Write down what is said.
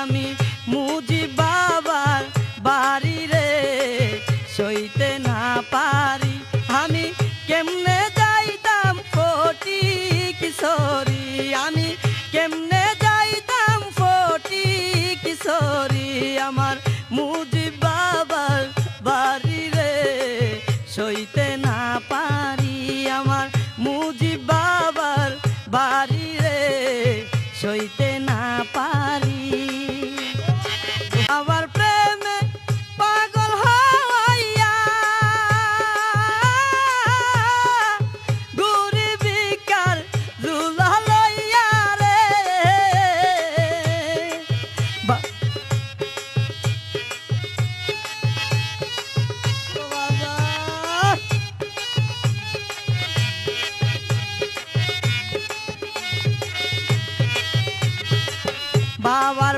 আমি মুজিব বাবার বাড়ি রে সইতে না পারি। আমি কেমনে যাইতাম ফটি কিশোরী, আমি কেমনে যাইতাম ফটি কিশোরী, আমার মুজিব বাবার বাড়ি রে সইতে না পারি। আমার মুজিব বাবার বাড়ি রে সইতে না পারি। আবার প্রেমে পাগল হইয়া ঘুরি বিকার জুলা লইয়া রে বাবার